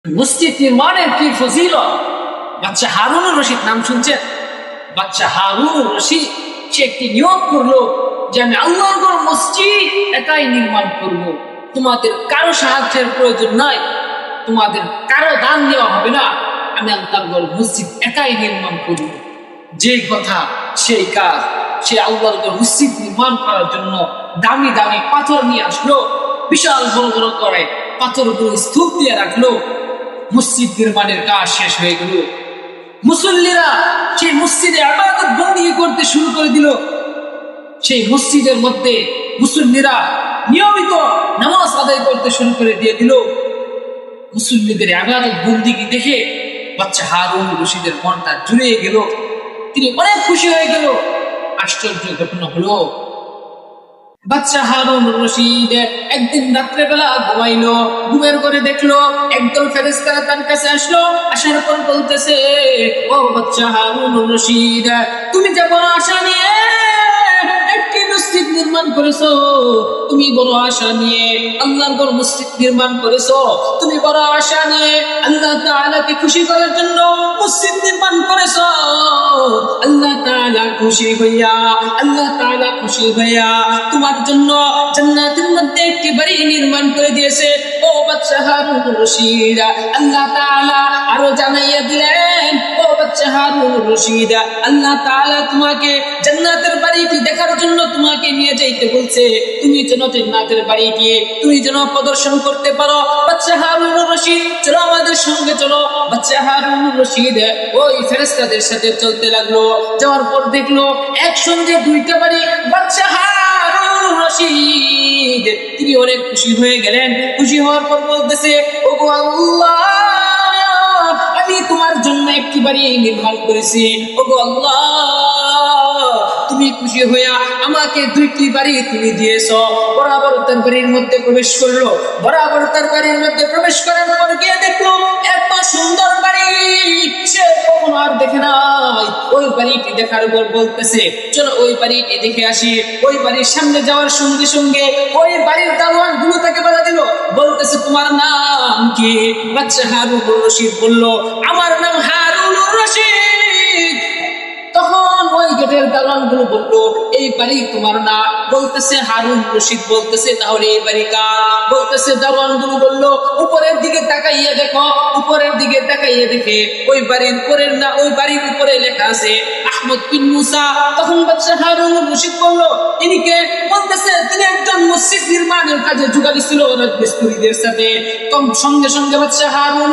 মসজিদ নির্মাণের কি ফজিলত! বাচ্চা হারুনুর রশিদ নাম শুনছেন? বাচ্চা হারুনুর রশিদ সে একটি নিয়োগ করলো যে আমি আল্লাহর মসজিদ একাই নির্মাণ করব। তোমাদের কারো সাহায্যের প্রয়োজন নাই, তোমাদের কারো দান দেওয়া হবে না, আমি আল্লাহর মসজিদ একাই নির্মাণ করব। যেই কথা সেই কাজ। সে আল্লাহর মসজিদ নির্মাণ করার জন্য দামি দামি পাথর নিয়ে আসলো, বিশাল বড় বড় করে পাথরগুলো স্তূপ দিয়ে রাখলো। মসজিদ নির্মাণের কাজ শেষ হয়ে গেল। মুসল্লিরা সেই মসজিদে ইবাদত বন্দেগী করতে শুরু করে দিল। সেই মসজিদের মধ্যে মুসল্লিরা নিয়মিত নামাজ আদায় করতে শুরু করে দিয়ে দিল। মুসল্লিদের ইবাদত বন্দেগী দেখে বাচ্চা হারুন রশিদের মনটা জুড়িয়ে গেল। তিনি অনেক খুশি হয়ে গেল। আশ্চর্য ঘটনা হলো, বাচ্চা হারুন রশিদ একদিন রাত্রেবেলা ঘুমাইলো। ঘুমের করে দেখলো একদল ফেরেশতারা তার কাছে আসলো। আসার পর বলতেছে, ও বাচ্চা হারুন রশিদ, তুমি যে বড় আশা নিয়ে একটি মসজিদ নির্মাণ করেছো, তুমি বড় আশা নিয়ে আল্লাহর ঘর মসজিদ নির্মাণ করেছো, তুমি বড় আশা নিয়ে আল্লাহ তাআলাকে খুশি করার জন্য মসজিদ নির্মাণ করেছো। আল্লাহ তাআলা খুশি হইয়া তোমার জন্য জান্নাতের মধ্যে একটি বাড়ি নির্মাণ করে দিয়েছে। ও বাচ্চা হারুন রশিদ, আল্লাহ তাআলা আরো জানাইয়া দিলেন, ও বাচ্চা হারুন রশিদ, আল্লাহ তাআলা তোমাকে জান্নাতের বাড়িটি দেখার জন্য তোমাকে নিয়ে যাইতে বলছে। তুমি যেন জান্নাতের বাড়িটি তুমি যেন প্রদর্শন করতে পারো। বাচ্চা হারুন রশিদ, চলো আমাদের সঙ্গে চলো। বাচ্চা হারুন রশিদ ওই ফেরেশতাদের সাথে চলতে লাগলো। যাওয়ার পর দেখলো একসঙ্গে দুইটা বাড়ি। বাচ্চা হারুন রশিদ তিনি অনেক খুশি হয়ে গেলেন। খুশি হওয়ার পর বলতেছে, ওগো আল্লাহ, আমি তোমার জন্য একটি বাড়ি নির্মাণ করেছি। ওগো আল্লাহ, তুমি খুশি হইয়া আমাকে দুইটি বাড়ি তুমি দিয়েছো। বরাবর তার বাড়ির মধ্যে প্রবেশ করলো। বরাবর তার বাড়ির মধ্যে প্রবেশ করার পর গিয়ে দেখলো এত সুন্দর বাড়ি সে কখনো আর দেখে নাই। ওই বাড়িটি দেখার পর বলতেছে, চলো ওই বাড়িটি দেখে আসি। ওই বাড়ির সামনে যাওয়ার সঙ্গে সঙ্গে ওই বাড়ির দারোয়ান গুলো তাকে বাধা দিল। বলতেছে, তোমার নাম কি? বাচ্চা হারুন রশিদ বলল, আমার নাম হারুন রশিদ। তখন ওই গেটের দারোয়ান গুলো বললো, এই বাড়ি তোমার না? বলতেছে হারুন রশিদ। বলতেছে, তাহলে এই বাড়ি কার? বলতেছে, দারোয়ান গুলো বললো, উপরের দিকে তাকাইয়া দেখো। উপরের দিকে তাকাইয়া দেখে ওই বাড়ির উপরের না, ওই বাড়ির উপরে লেখা আছে আহমদ বিন মুসা। তখন বাচ্চা হারুন রশিদ বললো, ইনি কে? বলতেছে, তিনি একজন মসজিদ নির্মাণের কাজে যোগালী ছিল রাজমিস্ত্রিদের সাথে। সঙ্গে সঙ্গে বাচ্চা হারুন